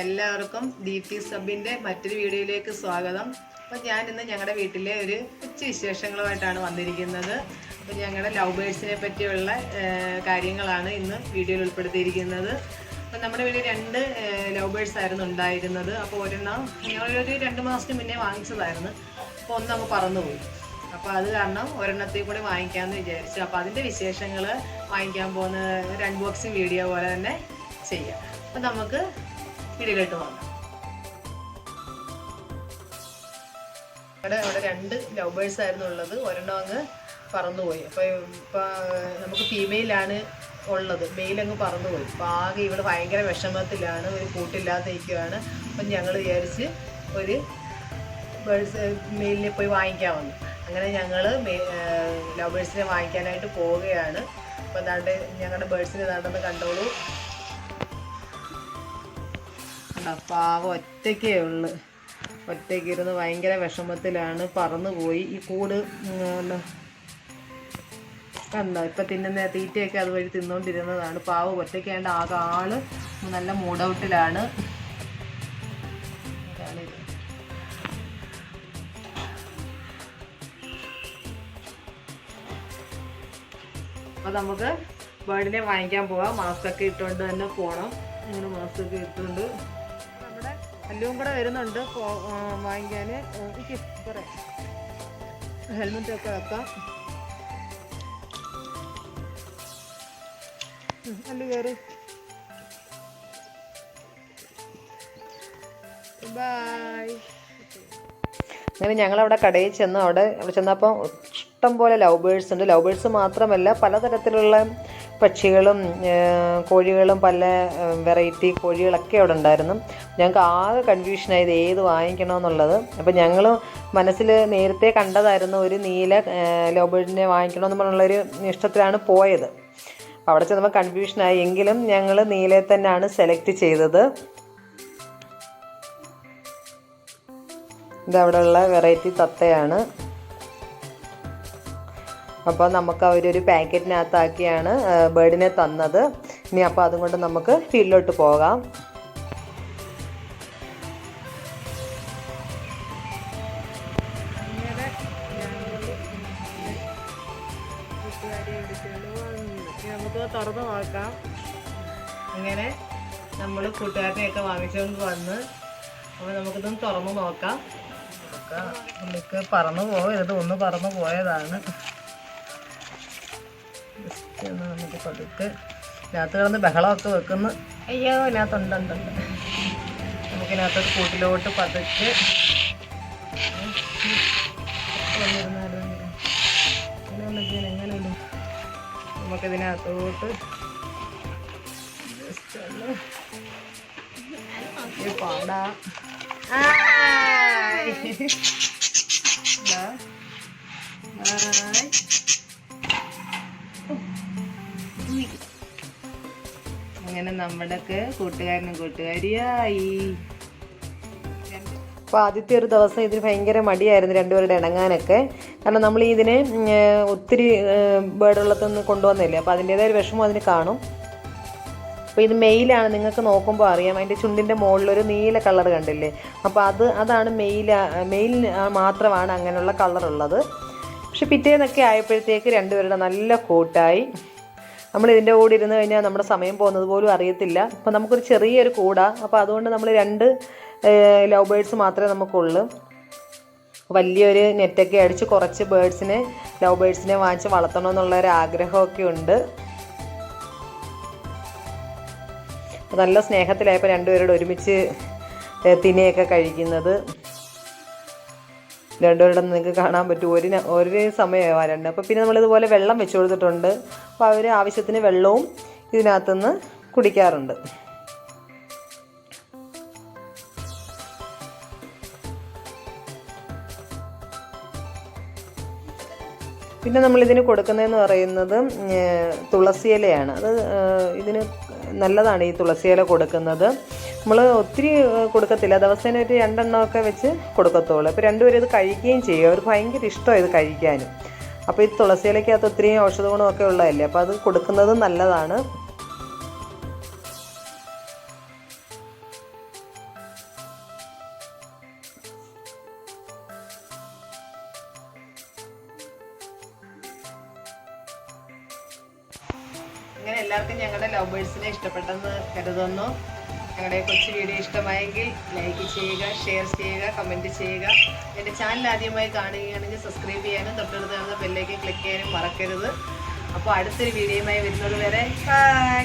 എല്ലാവർക്കും DP സബിൻ്റെ മറ്റൊരു വീഡിയോയിലേക്ക് സ്വാഗതം. അപ്പോൾ ഞാൻ ഇന്ന് ഞങ്ങളുടെ വീട്ടിലെ ഒരു ഉച്ച വിശേഷങ്ങളുമായിട്ടാണ് വന്നിരിക്കുന്നത്. അപ്പോൾ ഞങ്ങളുടെ ലവ് ബേഡ്സിനെ പറ്റിയുള്ള കാര്യങ്ങളാണ് ഇന്ന് വീഡിയോയിൽ ഉൾപ്പെടുത്തിയിരിക്കുന്നത്. അപ്പോൾ നമ്മുടെ വീട്ടിൽ 2 ലവ് ബേഡ്സ് ആയിരുന്നു ഉണ്ടായിരുന്നത്. അപ്പോൾ ഒരെണ്ണം ഞങ്ങളൊരു 2 മാസത്തിന് മുന്നേ വാങ്ങിച്ചതായിരുന്നു. അപ്പോൾ ഒന്ന് അങ്ങ് പറന്നുപോയി. അപ്പോൾ അത് കാരണം ഒരെണ്ണത്തിൽ കൂടി വാങ്ങിക്കാമെന്ന് വിചാരിച്ചു. അപ്പോൾ അതിൻ്റെ വിശേഷങ്ങൾ വാങ്ങിക്കാൻ പോകുന്ന ഒരു അൺബോക്സിങ് വീഡിയോ പോലെ തന്നെ ചെയ്യാം. അപ്പോൾ നമുക്ക് വീഡിയോയിലോട്ട് പോകാം. അവിടെ 2 ലവ് ബേഡ്സ് ആയിരുന്നു ഉള്ളത്. ഒരെണ്ണം അങ്ങ് പറന്നുപോയി. അപ്പോൾ നമുക്ക് ഫീമെയിലാണ് ഉള്ളത്, മെയിലങ്ങ് പറന്നുപോയി. അപ്പോൾ ആകെ ഇവിടെ ഭയങ്കര വിഷമത്തിലാണ്, ഒരു കൂട്ടില്ലാതെ നിൽക്കുകയാണ്. അപ്പം ഞങ്ങൾ വിചാരിച്ച് ഒരു മെയിലിനെ പോയി വാങ്ങിക്കാമെന്ന്. അങ്ങനെ ഞങ്ങൾ ലവ് ബേഡ്സിനെ വാങ്ങിക്കാനായിട്ട് പോവുകയാണ്. അപ്പോൾ അതാണ്ട് ഞങ്ങളുടെ ബേഡ്സിനെ ഇതാണ്ടെന്ന് കണ്ടോളൂ. പാവം ഒറ്റയ്ക്കേ ഉള്ളു, ഒറ്റയ്ക്ക് ഇരുന്ന് ഭയങ്കര വിഷമത്തിലാണ്, പറന്നുപോയി. ഈ കൂട് കണ്ടോ, ഇപ്പം തിന്നുന്ന തീറ്റയൊക്കെ അതുവഴി തിന്നുകൊണ്ടിരുന്നതാണ്. പാവം ഒറ്റയ്ക്കാണ്ട് ആകെ ആള് നല്ല മൂഡൗട്ടിലാണ്. അപ്പോൾ നമുക്ക് ബേർഡിനെ വാങ്ങിക്കാൻ പോവാം. മാസ്കൊക്കെ ഇട്ടുകൊണ്ട് തന്നെ പോകണം. ഇങ്ങനെ മാസ്കൊക്കെ ഇട്ടുകൊണ്ട് നമ്മുടെ എല്ലാം കൂടെ വരുന്നുണ്ട് വാങ്ങിക്കാൻ. കുറേ ഹെൽമെറ്റൊക്കെ വെക്കാം. അല്ലു കയറി. ബൈ. അങ്ങനെ ഞങ്ങളവിടെ കടയിൽ ചെന്ന് അവിടെ ചെന്നപ്പോൾ ഇഷ്ടം പോലെ ലവ് ബേഡ്സ് ഉണ്ട്. ലവ് ബേഡ്സ് മാത്രമല്ല, പലതരത്തിലുള്ള പക്ഷികളും കോഴികളും, പല വെറൈറ്റി കോഴികളൊക്കെ അവിടെ ഉണ്ടായിരുന്നു. ഞങ്ങൾക്ക് ആകെ കൺഫ്യൂഷനായത് ഏത് വാങ്ങിക്കണമെന്നുള്ളത്. അപ്പോൾ ഞങ്ങൾ മനസ്സിൽ നേരത്തെ കണ്ടതായിരുന്നു ഒരു നീല ലവ് ബേഡിനെ വാങ്ങിക്കണമെന്ന് പറഞ്ഞുള്ളൊരു ഇഷ്ടത്തിലാണ് പോയത്. അവിടെ ചെന്നപ്പോൾ കൺഫ്യൂഷനായി. എങ്കിലും ഞങ്ങൾ നീലയെ തന്നെയാണ് സെലക്ട് ചെയ്തത്. ഇതവിടെയുള്ള വെറൈറ്റി തത്തയാണ്. അപ്പോൾ നമുക്ക് അവരൊരു പാക്കറ്റിനകത്താക്കിയാണ് ബേർഡിനെ തന്നത്. ഇനി അപ്പോൾ അതുകൊണ്ട് നമുക്ക് ഫീൽഡിലോട്ട് പോകാം. നമുക്ക് തുറന്ന് നോക്കാം. അങ്ങനെ നമ്മൾ കൂട്ടുകാരനെയൊക്കെ വാങ്ങിച്ചുകൊണ്ട് വന്ന് അപ്പോൾ നമുക്കിതൊന്ന് തുറന്ന് നോക്കാം. നമുക്ക് പറന്നു പോകരുത്, ഒന്ന് പറന്നു പോയതാണ്. ജസ്റ്റ് ഒന്ന് നമുക്ക് പതുക്കെ ഇതിനകത്ത് കിടന്ന് ബഹളമൊക്കെ വെക്കുന്നു. അയ്യോ, ഇതിനകത്തുണ്ട്. നമുക്കിതിനകത്തൊരു കൂട്ടിലോട്ട് പതുക്കെ എങ്ങനെയുണ്ട് നമുക്കിതിനകത്തോട്ട് ജസ്റ്റ് ഒന്ന് പാടാ. അങ്ങനെ നമ്മുടെ കൂട്ടുകാരനും കൂട്ടുകാരിയായി. അപ്പോൾ ആദ്യത്തെ ഒരു ദിവസം ഇതിന് ഭയങ്കര മടിയായിരുന്നു രണ്ടുപേരുടെ ഇണങ്ങാനൊക്കെ. കാരണം നമ്മൾ ഇതിനെ ഒത്തിരി ബേർഡുള്ളതൊന്ന് കൊണ്ടുവന്നില്ലേ, അപ്പോൾ അതിൻ്റേതായ ഒരു വിഷമം അതിന് കാണും. അപ്പോൾ ഇത് മെയിലാണ്. നിങ്ങൾക്ക് നോക്കുമ്പോൾ അറിയാം, അതിൻ്റെ ചുണ്ടിൻ്റെ മുകളിലൊരു നീല കളർ കണ്ടില്ലേ. അപ്പോൾ അതാണ് മെയിൽ മാത്രമാണ് അങ്ങനെയുള്ള കളറുള്ളത്. പക്ഷെ പിറ്റേന്നൊക്കെ ആയപ്പോഴത്തേക്ക് രണ്ടുപേരുടെ നല്ല കൂട്ടായി. നമ്മളിതിൻ്റെ കൂടെ ഇരുന്ന് കഴിഞ്ഞാൽ നമ്മുടെ സമയം പോകുന്നത് പോലും അറിയത്തില്ല. അപ്പോൾ നമുക്കൊരു ചെറിയൊരു കൂടാണ്. അപ്പോൾ അതുകൊണ്ട് നമ്മൾ 2 ലവ് ബേഡ്സ് മാത്രമേ നമുക്കുള്ളൂ. വലിയൊരു നെറ്റൊക്കെ അടിച്ച് കുറച്ച് ലവ് ബേഡ്സിനെ വാങ്ങിച്ച് വളർത്തണമെന്നുള്ളൊരു ആഗ്രഹമൊക്കെ ഉണ്ട്. നല്ല സ്നേഹത്തിലായപ്പോൾ രണ്ടുപേരോട് ഒരുമിച്ച് തിനയൊക്കെ കഴിക്കുന്നത് രണ്ടുപേരുടെ നിങ്ങൾക്ക് കാണാൻ പറ്റും. ഒരു സമയമാണ് 2. അപ്പോൾ പിന്നെ നമ്മളിതുപോലെ വെള്ളം വെച്ച് കൊടുത്തിട്ടുണ്ട്. അപ്പോൾ അവർ ആവശ്യത്തിന് വെള്ളവും ഇതിനകത്തുനിന്ന് കുടിക്കാറുണ്ട്. പിന്നെ നമ്മളിതിന് കൊടുക്കുന്നതെന്ന് പറയുന്നത് തുളസിയിലയാണ്. അത് ഇതിന് നല്ലതാണ് ഈ തുളസിയില കൊടുക്കുന്നത്. നമ്മൾ ഒത്തിരി കൊടുക്കത്തില്ല, ദിവസേന ഒരു 2 എണ്ണമൊക്കെ വെച്ച് കൊടുക്കത്തുള്ളൂ. അപ്പോൾ രണ്ടുപേരും ഇത് കഴിക്കുകയും ചെയ്യും. അവർക്ക് ഭയങ്കര ഇഷ്ടമാണ് ഇത് കഴിക്കാനും. അപ്പോൾ ഈ തുളസിയിലയ്ക്കകത്ത് ഒത്തിരി ഔഷധ ഗുണമൊക്കെ ഉള്ളതല്ലേ, അപ്പോൾ അത് കൊടുക്കുന്നത് നല്ലതാണ്. അങ്ങനെ എല്ലാവർക്കും ഞങ്ങളുടെ ലവ് ബേഴ്സിനെ ഇഷ്ടപ്പെട്ടെന്ന് കരുതുന്നു. ഞങ്ങളുടെ കൊച്ചു വീഡിയോ ഇഷ്ടമായെങ്കിൽ ലൈക്ക് ചെയ്യുക, ഷെയർ ചെയ്യുക, കമൻറ്റ് ചെയ്യുക. എൻ്റെ ചാനൽ ആദ്യമായി കാണുകയാണെങ്കിൽ സബ്സ്ക്രൈബ് ചെയ്യാനും തൊട്ടടുത്ത് കാണുന്ന ബെല്ലേക്ക് ക്ലിക്ക് ചെയ്യാനും മറക്കരുത്. അപ്പോൾ അടുത്തൊരു വീഡിയോയുമായി വരുന്നത് വരെ ബൈ.